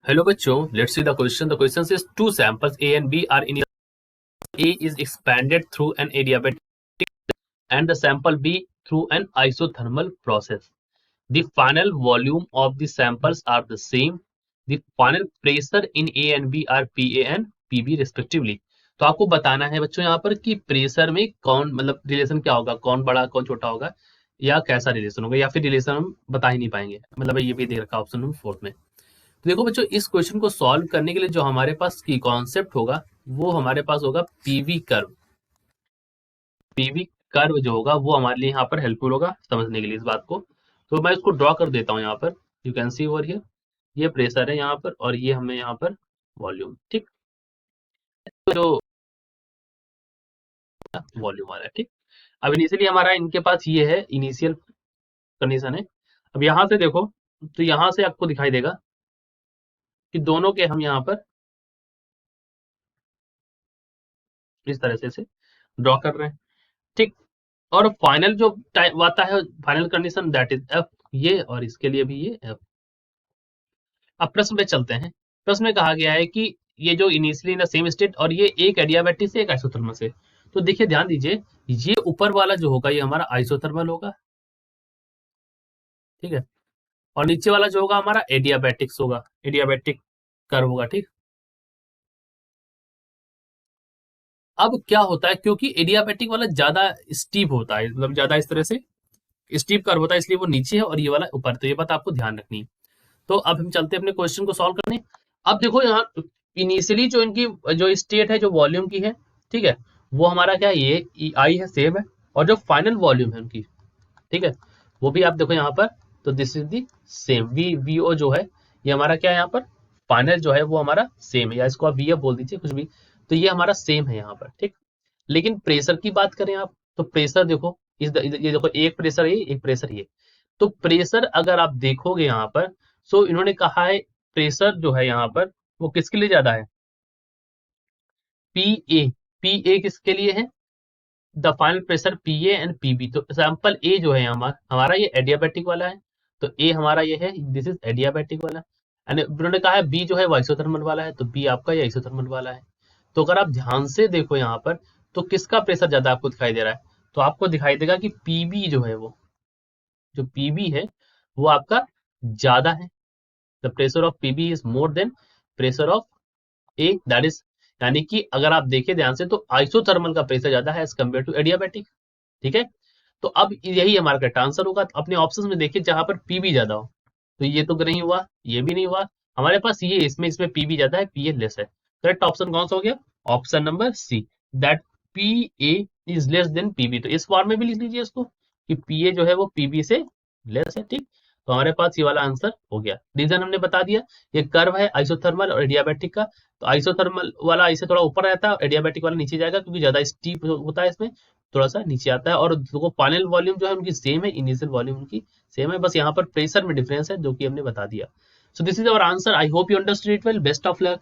Hello बच्चों, let's see the question. The question says two samples A and B are in A is expanded through an adiabatic and the sample B through an isothermal process. The final volume of the samples are the same. The final pressure in A and B are PA and PB respectively. तो आपको बताना है बच्चों यहाँ पर कि pressure में कौन मतलब रिलेशन क्या होगा, कौन बड़ा कौन छोटा होगा या कैसा रिलेशन होगा, या फिर रिलेशन हम बता ही नहीं पाएंगे। मतलब ये भी दे रखा ऑप्शन नंबर 4 में। तो देखो बच्चों, इस क्वेश्चन को सॉल्व करने के लिए जो हमारे पास की कॉन्सेप्ट होगा वो हमारे पास होगा पीवी कर्व। पीवी कर्व जो होगा वो हमारे लिए यहाँ पर हेल्पफुल होगा समझने के लिए इस बात को। तो मैं इसको ड्रॉ कर देता हूँ यहाँ पर। You can see over here, ये प्रेशर है यहाँ पर और ये हमें यहाँ पर वॉल्यूम, ठीक। तो जो वॉल्यूम आ रहा है, ठीक। अब इनिशियली हमारा इनके पास ये है, इनिशियल कंडीशन है। अब यहाँ से देखो तो यहाँ से आपको दिखाई देगा कि दोनों के हम यहाँ पर इस तरह से ड्रॉ कर रहे हैं, ठीक। और फाइनल जो टाइम आता है, final condition that is F, ये और इसके लिए भी ये एफ। अब प्रश्न में चलते हैं। प्रश्न में कहा गया है कि ये जो initially in the same state और ये एक एडियाबैटिक से एक आइसोथर्मल से। तो देखिए ध्यान दीजिए, ये ऊपर वाला जो होगा ये हमारा आइसोथर्मल होगा, ठीक है, और नीचे वाला जो होगा हमारा एडियाबैटिक्स होगा, एडियाबैटिक कर्व होगा, ठीक। अब क्या होता है, क्योंकि एडियाबैटिक वाला ज्यादा स्टीप होता है, मतलब ज्यादा इस तरह से स्टीप कर्व होता है, इसलिए वो नीचे है और ये वाला ऊपर। तो ये बात आपको ध्यान रखनी है। तो अब हम चलते हैं अपने क्वेश्चन को सॉल्व करने। अब देखो यहाँ इनिशियली जो इनकी जो स्टेट है जो वॉल्यूम की है, ठीक है, वो हमारा क्या है, ये आई है, सेम है। और जो फाइनल वॉल्यूम है उनकी, ठीक है, वो भी आप देखो यहाँ पर। तो this is the same, V V O जो है ये हमारा क्या है यहाँ पर, फाइनल जो है वो हमारा सेम है, या इसको आप वी एफ बोल दीजिए कुछ भी। तो ये हमारा सेम है यहाँ पर, ठीक। लेकिन प्रेशर की बात करें आप, तो प्रेशर देखो ये देखो, एक प्रेशर ये, एक प्रेशर ये। तो प्रेशर अगर आप देखोगे यहाँ पर, सो इन्होंने कहा है प्रेशर जो है यहाँ पर वो किसके लिए ज्यादा है, पी ए। पी ए किसके लिए है, the final pressure P A and P B. तो सैंपल ए जो है हमारा ये एडियाबैटिक वाला है। तो ए हमारा ये है, दिस इज एडियाबैटिक वाला। एंड उन्होंने कहा है बी जो है वो आइसोथर्मल वाला है, तो बी आपका ये आइसोथर्मल वाला है। तो अगर आप ध्यान से देखो यहाँ पर, तो किसका प्रेशर ज्यादा आपको दिखाई दे रहा है, तो आपको दिखाई देगा कि पीबी जो है वो, जो पीबी है वो आपका ज्यादा है। The pressure of PB is more than pressure of A, that is, यानी कि अगर आप देखें ध्यान से तो आइसोथर्मल का प्रेशर ज्यादा है एज कम्पेयर टू एडियाबैटिक, ठीक है। तो अब यही हमारा करेक्ट आंसर होगा। तो अपने ऑप्शंस में देखिए जहां पर पीबी ज्यादा हो, तो ये तो नहीं हुआ, ये भी नहीं हुआ हमारे पास, ये इसमें पीबी ज्यादा है, पीए लेस है। करेक्ट ऑप्शन कौन सा हो गया, option number C, that P A is less than PB. तो इस फॉर्म में भी लिख लीजिए इसको कि पीए जो है वो पीबी से लेस है, ठीक। तो हमारे पास ये वाला आंसर हो गया। रीजन हमने बता दिया, ये कर्व है आइसोथर्मल और एडियाबैटिक का। तो आइसोथर्मल वाला इसे थोड़ा ऊपर रहता है, एडियाबैटिक वाला नीचे जाएगा, क्योंकि ज्यादा स्टीप होता है, इसमें थोड़ा सा नीचे आता है। और देखो फाइनल वॉल्यूम जो है उनकी सेम है, इनिशियल वॉल्यूम उनकी सेम है, बस यहाँ पर प्रेशर में डिफरेंस है जो कि हमने बता दिया। So this is our answer. I hope you understood it well. Best of luck.